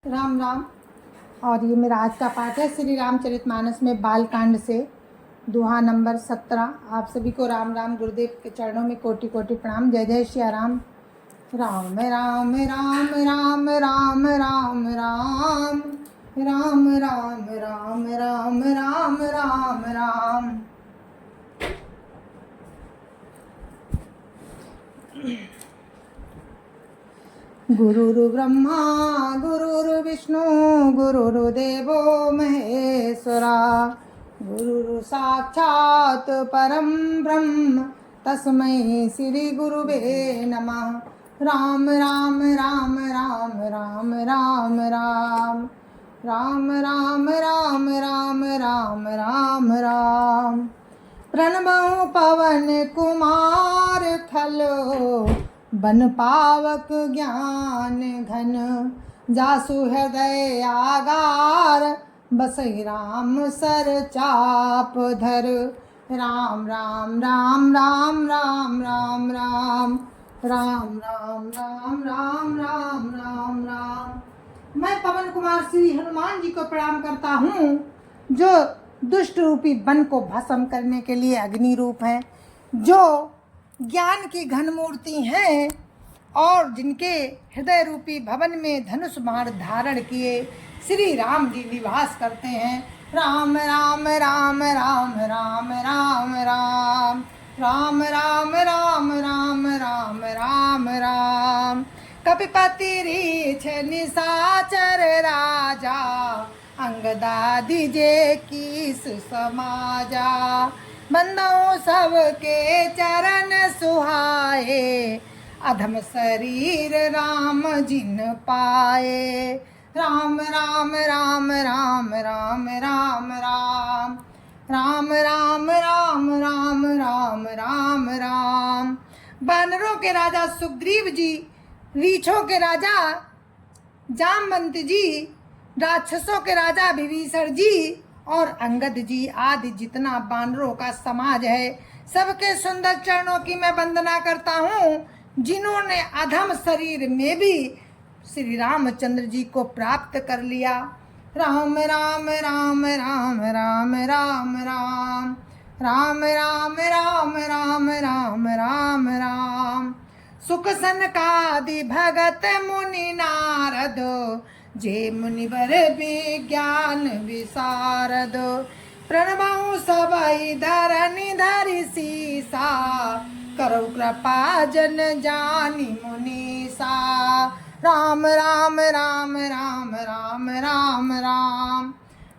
राम राम। और ये मेरा आज का पाठ है श्री रामचरितमानस में बालकांड से दोहा नंबर 17। आप सभी को राम राम। गुरुदेव के चरणों में कोटि कोटि प्रणाम। जय जय श्री राम। राम राम राम राम राम राम राम राम राम राम राम राम राम राम। गुरुर् ब्रह्मा गुरुर्विष्णु गुरुर्देवो महेश्वरा गुरुर् साक्षात् परं ब्रह्म तस्मै श्री गुरुवे नमः। राम राम राम राम राम राम राम राम राम राम राम राम राम राम। प्रणमहु पवन कुमार खलो बन पावक ज्ञान घन जासु हृदय आगार बसहि राम सर चाप धर। राम राम राम राम राम राम राम राम राम राम राम राम राम राम। मैं पवन कुमार श्री हनुमान जी को प्रणाम करता हूँ, जो दुष्ट रूपी वन को भस्म करने के लिए अग्नि रूप है, जो ज्ञान की घन मूर्ति हैं और जिनके हृदय रूपी भवन में धनुष बाण धारण किए श्री राम जी निवास करते हैं। राम राम राम राम राम राम राम राम राम राम राम राम राम राम। कपिपति रीछ निशाचर राजा अंगदादि जे कीस समाजा। बंदों सबके चरण सुहाए अधम शरीर राम जिन पाए। राम राम राम राम राम राम राम राम राम राम राम राम राम राम। वानरों के राजा सुग्रीव जी, रीछों के राजा जामवंत जी, राक्षसों के राजा विभीषण जी और अंगद जी आदि जितना वानरों का समाज है, सबके सुंदर चरणों की मैं वंदना करता हूँ, जिन्होंने अधम शरीर में भी श्री रामचंद्र जी को प्राप्त कर लिया। राम राम राम राम राम राम राम राम राम राम राम राम राम राम। सुख सनकादि भगत मुनि नारद जे मुनिवर विज्ञान विशारद। प्रणमहु सबई धरनि धरि सीसा करौ कृपा जन जानि मुनीसा। राम राम राम राम राम राम राम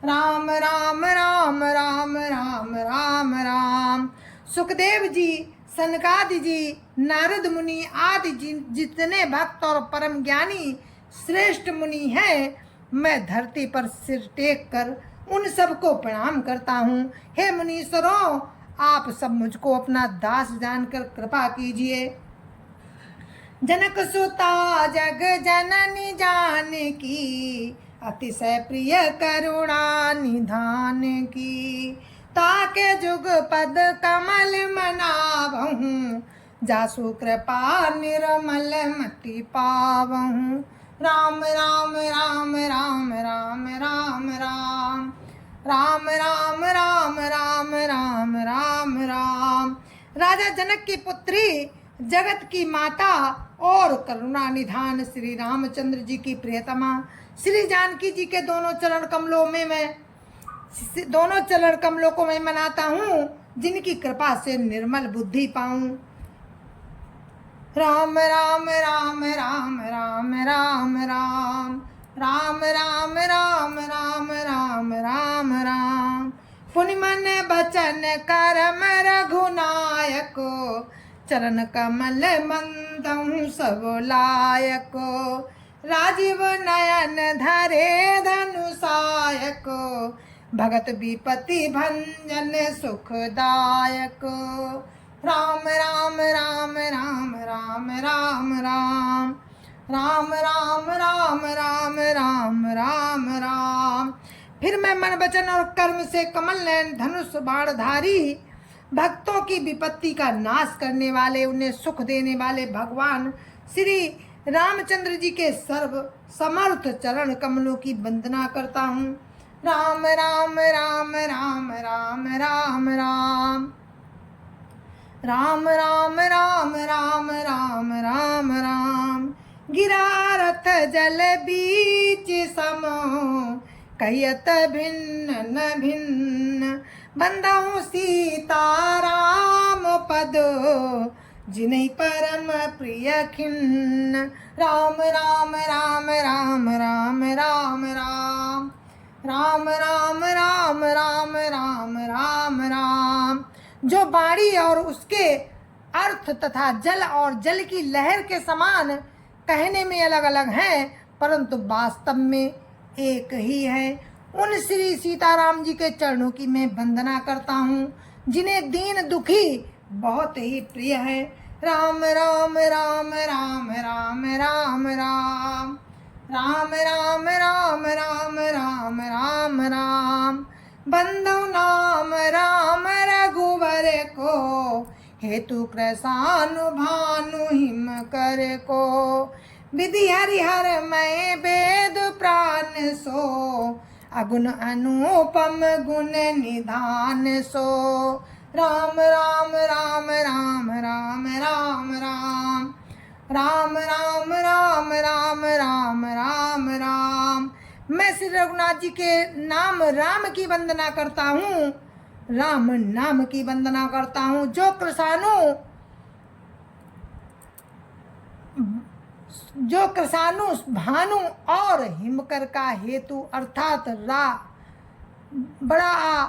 राम राम राम राम राम राम राम। सुखदेव जी, सनकादि जी, नारद मुनि आदि जितने भक्त और परम ज्ञानी श्रेष्ठ मुनि हैं, मैं धरती पर सिर टेक कर उन सबको प्रणाम करता हूँ। हे मुनीश्वरों, आप सब मुझको अपना दास जानकर कृपा कीजिए। जनक सुता जग जननी जानकी अतिशय प्रिय करुणा निधान की। ताके जुग पद कमल मनावहूँ जासु कृपा निर्मल मति पावहूँ। राम राम राम राम राम राम राम राम राम राम राम राम राम राम। राजा जनक की पुत्री, जगत की माता और करुणा निधान श्री रामचंद्र जी की प्रियतमा श्री जानकी जी के दोनों चरण कमलों को मैं मनाता हूँ, जिनकी कृपा से निर्मल बुद्धि पाऊं। राम राम राम राम राम राम राम राम राम राम राम राम राम राम। पुनि मन बचन करम रघुनायको चरण कमल मंदहु सब लायको। राजीव नयन धरे धनुषायको भगत विपति भंजन सुखदायको। राम राम राम राम राम राम राम राम राम राम राम राम राम राम। फिर मैं मन वचन और कर्म से कमल नयन धनुष बाणधारी भक्तों की विपत्ति का नाश करने वाले, उन्हें सुख देने वाले भगवान श्री रामचंद्र जी के सर्व समर्थ चरण कमलों की वंदना करता हूँ। राम राम राम राम राम राम राम राम राम राम राम राम राम राम। गिरा रथ जल बीच समो, कहियत भिन्न न भिन्न। बंदहु सीता राम पद, जिन्हि परम प्रिय खिन्न। राम राम राम राम राम राम राम राम राम राम राम राम राम राम। जो बाणी और उसके अर्थ तथा जल और जल की लहर के समान कहने में अलग अलग हैं, परंतु वास्तव में एक ही है। उन श्री सीताराम जी के चरणों की मैं वंदना करता हूँ, जिन्हें दीन दुखी बहुत ही प्रिय है। राम राम राम राम राम राम राम राम राम राम राम राम राम राम। बंदो नाम राम रघुवर को, हेतु कृषानु भानु हिम कर को। विधि हरिहर मैं वेद प्राण सो, अगुण अनुपम गुण निधान सो। राम राम राम राम राम राम राम राम राम राम राम राम राम राम। मैं श्री रघुनाथ जी के नाम राम की वंदना करता हूँ, राम नाम की वंदना करता हूँ। जो कृषाणु भानु और हिमकर का हेतु अर्थात रा बड़ा आ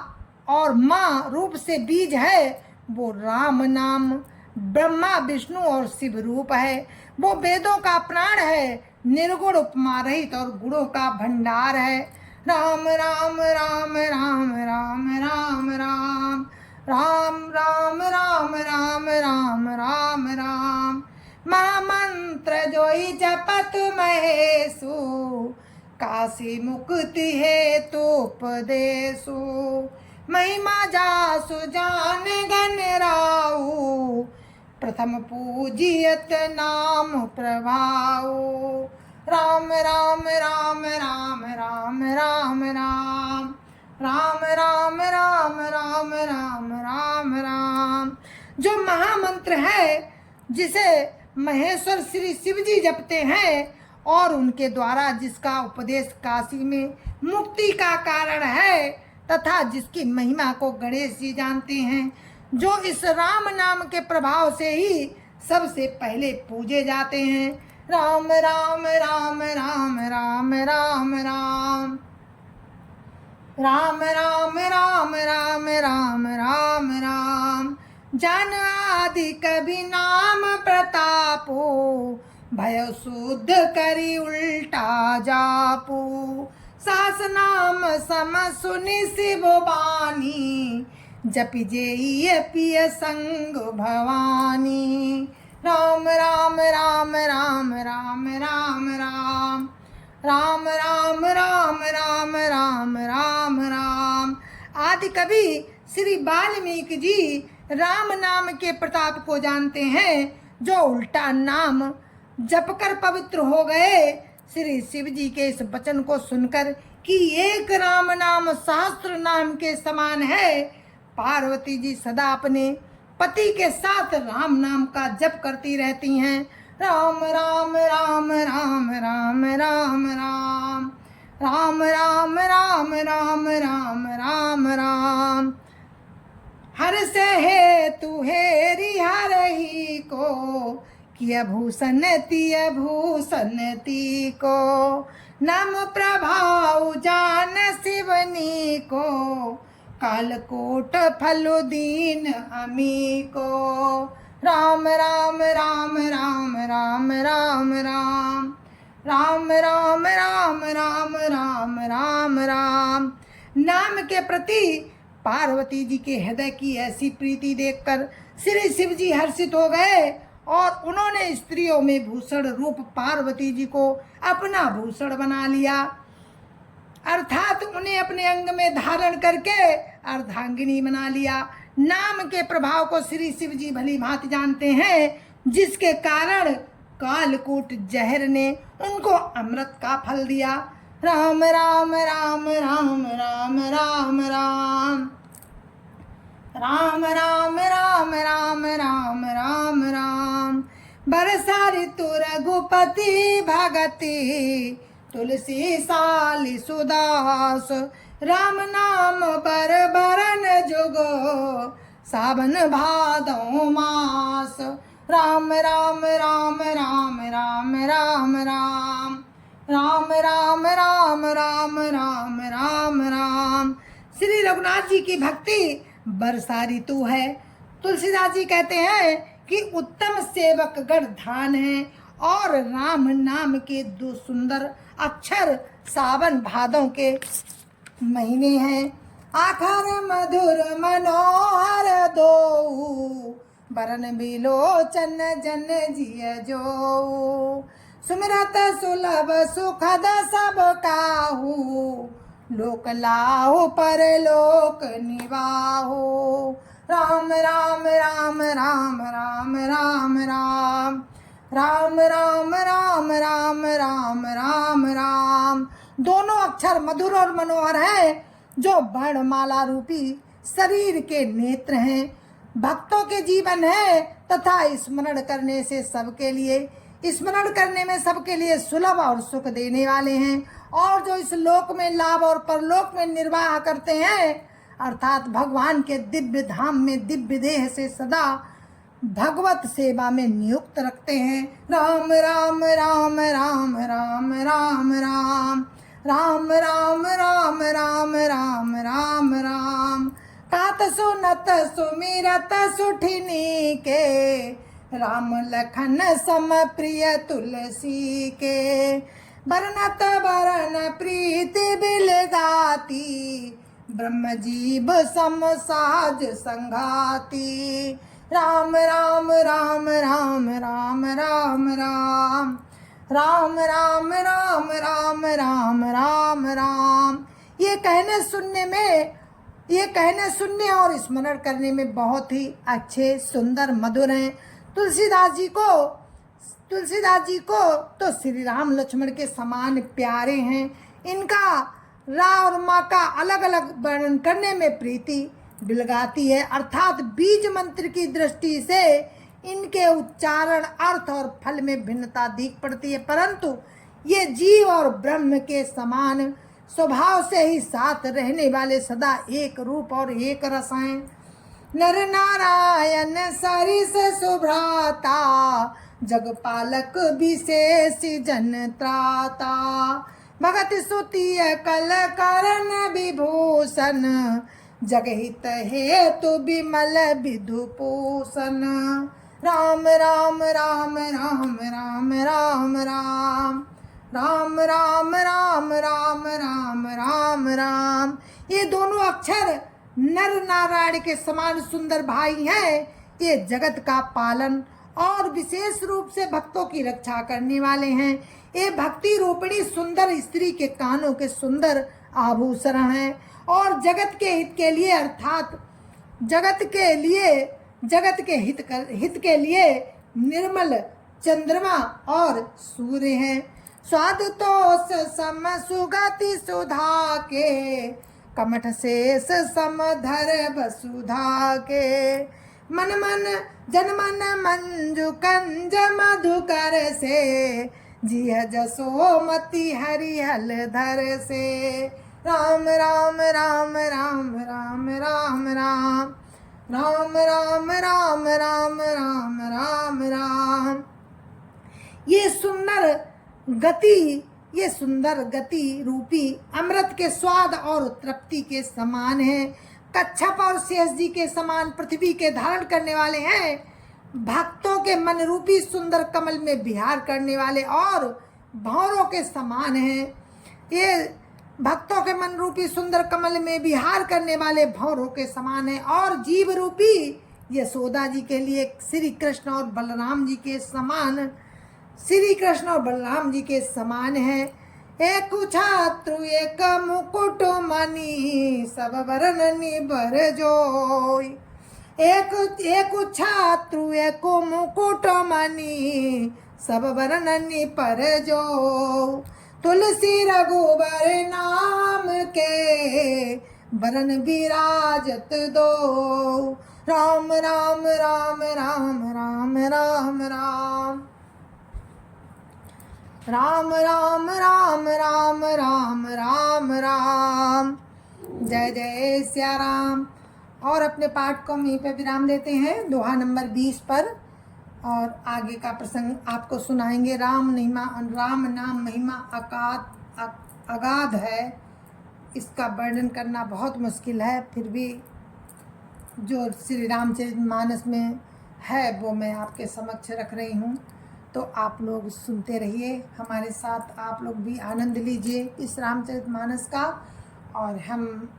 और माँ रूप से बीज है, वो राम नाम ब्रह्मा विष्णु और शिव रूप है। वो वेदों का प्राण है, निर्गुण उपमा रहित और गुणों का भंडार है। राम राम राम राम राम राम राम राम राम राम राम राम राम राम। महामंत्र जोई जपत महेशु, काशी मुक्ति हेतु उपदेशु। महिमा जासु जान गन राऊ, प्रथम पूजियत नाम प्रभाऊ। राम राम राम राम राम राम राम राम राम राम राम राम राम राम। जो महामंत्र है जिसे महेश्वर श्री शिव जी जपते हैं और उनके द्वारा जिसका उपदेश काशी में मुक्ति का कारण है तथा जिसकी महिमा को गणेश जी जानते हैं, जो इस राम नाम के प्रभाव से ही सबसे पहले पूजे जाते हैं। राम राम राम राम राम राम राम राम राम राम राम राम राम राम। जन आदि कभी नाम प्रतापो, भय शुद्ध करी उल्टा जापू। सास नाम सम सुनि शिव बानी, जपि जेय पिय संग भवानी। राम राम राम राम राम राम राम राम राम राम राम राम राम राम। आदि कवि श्री वाल्मीकि जी राम नाम के प्रताप को जानते हैं, जो उल्टा नाम जपकर पवित्र हो गए। श्री शिव जी के इस वचन को सुनकर कि एक राम नाम सहस्त्र नाम के समान है, पार्वती जी सदा अपने पति के साथ राम नाम का जप करती रहती हैं। राम राम राम राम राम राम राम राम राम राम राम राम राम राम। हर से हेतु हेरि हरहि को, किय भूषण तिय भूषण ती को। नम प्रभाव जान शिवनी को, कालकोट फलु दीन अमी को। राम राम राम राम राम राम राम राम राम राम राम राम राम राम। नाम के प्रति पार्वती जी के हृदय की ऐसी प्रीति देखकर श्री शिव जी हर्षित हो गए और उन्होंने स्त्रियों में भूषण रूप पार्वती जी को अपना भूषण बना लिया, अर्थात उन्हें अपने अंग में धारण करके अर्धांगिनी बना लिया। नाम के प्रभाव को श्री शिव जी भली भांति जानते हैं, जिसके कारण कालकूट जहर ने उनको अमृत का फल दिया। राम राम राम राम राम राम राम राम राम राम राम राम राम राम। बरसा ऋतु रघुपति भगति, तुलसी साली सुदास। राम नाम बर बरन जुगो, सावन भादो मास। राम राम राम राम राम राम राम राम राम राम राम राम राम राम। श्री रघुनाथ जी की भक्ति बरसा ऋतु है। तुलसीदास जी कहते हैं कि उत्तम सेवक गण धान है, और राम नाम के दो सुंदर अक्षर सावन भादों के महीने हैं। आखर मधुर मनोहर दो, बरन बिलोचन जन जिय जो। सुमिरत सुलभ सुखद सब काहू, लोक लाहो परलोक निवाहो। राम राम राम राम राम राम राम राम राम राम राम राम राम राम। दोनों अक्षर मधुर और मनोहर है, जो वर्णमाला रूपी शरीर के नेत्र हैं। भक्तों के जीवन है तथा स्मरण करने से सबके लिए, स्मरण करने में सबके लिए सुलभ और सुख देने वाले हैं। और जो इस लोक में लाभ और परलोक में निर्वाह करते हैं, अर्थात भगवान के दिव्य धाम में दिव्य देह से सदा भगवत सेवा में नियुक्त रखते हैं। राम राम राम राम राम राम राम राम राम राम राम राम राम राम। तात सुनत सुमिरत सुठिनी के, राम लखन सम प्रिय तुलसी के। बरनत बरन प्रीति बिलगाती, ब्रह्म जीव सम साज संघाती। राम राम राम राम राम राम राम राम राम राम राम राम राम राम। ये कहने सुनने और स्मरण करने में बहुत ही अच्छे सुंदर मधुर हैं। तुलसीदास जी को तो श्री राम लक्ष्मण के समान प्यारे हैं। इनका रा और माँ का अलग अलग वर्णन करने में प्रीति बिलगाती है, अर्थात बीज मंत्र की दृष्टि से इनके उच्चारण, अर्थ और फल में भिन्नता दिख पड़ती है, परंतु ये जीव और ब्रह्म के समान स्वभाव से ही साथ रहने वाले सदा एक रूप और एक रस हैं। नर नारायण सरिस सुभ्राता, जगपालक विशेष जन त्राता। भगत सुतिय कल करण विभूषण, जगहित हेतु विमल विधुपूषण। राम राम राम राम राम राम राम राम राम राम राम राम राम राम। ये दोनों अक्षर नर नारायण के समान सुंदर भाई हैं। ये जगत का पालन और विशेष रूप से भक्तों की रक्षा करने वाले हैं। ये भक्ति रूपिणी सुंदर स्त्री के कानों के सुंदर आभूषण हैं, और जगत के हित के लिए, अर्थात जगत के हित के लिए निर्मल चंद्रमा और सूर्य हैं। स्वाद तोष सम सुगति सुधा के, कमठ शेष समधर वसुधा के। मन मन जन मन मंजु कंज मधुकर से, जिह जसोमति हरिहल धर से। राम राम राम राम राम राम राम राम राम राम राम राम राम राम। ये सुंदर गति रूपी अमृत के स्वाद और तृप्ति के समान है। कच्छप और शेष जी के समान पृथ्वी के धारण करने वाले हैं। भक्तों के मन रूपी सुंदर कमल में विहार करने वाले और भंवरों के समान हैं। ये भक्तों के मन रूपी सुंदर कमल में विहार करने वाले भंवरों के समान है, और जीव रूपी यशोदा जी के लिए श्री कृष्ण और बलराम जी के समान है। एक छात्रु एक मुकुट मणि, सब वरन निबर जोई। एक छात्रु एक मुकुट मणि, सब वर्णनि पर जो, तुलसी रघुबर नाम के बरन बिराजत दो। राम राम राम राम राम राम राम राम राम राम राम राम राम राम। जय जय सिया राम। और अपने पाठ को हम यहीं पे विराम देते हैं दोहा नंबर 20 पर, और आगे का प्रसंग आपको सुनाएंगे। राम नाम महिमा अगाध है, इसका वर्णन करना बहुत मुश्किल है, फिर भी जो श्री रामचरितमानस में है वो मैं आपके समक्ष रख रही हूँ। तो आप लोग सुनते रहिए हमारे साथ, आप लोग भी आनंद लीजिए इस रामचरितमानस का। और हम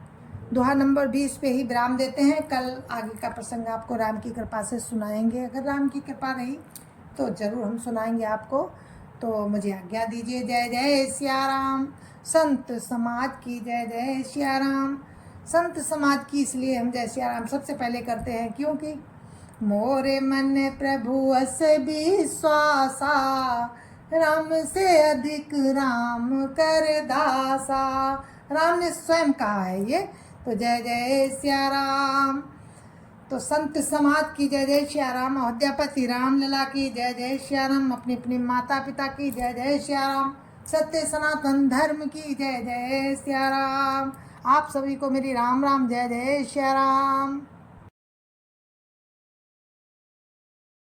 दोहा नंबर 20 पे ही विराम देते हैं। कल आगे का प्रसंग आपको राम की कृपा से सुनाएंगे। अगर राम की कृपा रही तो ज़रूर हम सुनाएंगे आपको। तो मुझे आज्ञा दीजिए। जय जय सिया राम। संत समाज की जय जय सिया राम। संत समाज की इसलिए हम जय सिया राम सबसे पहले करते हैं क्योंकि मोरे मन प्रभु अस विश्वासा, राम से अधिक राम कर दासा। राम ने स्वयं कहा है ये। तो जय जय सिया राम। तो संत समाज की जय जय सिया राम। अयोध्यापति राम लला की जय जय सिया राम। अपने अपने माता पिता की जय जय सिया राम। सत्य सनातन धर्म की जय जय सिया राम। आप सभी को मेरी राम राम जय जय सिया राम।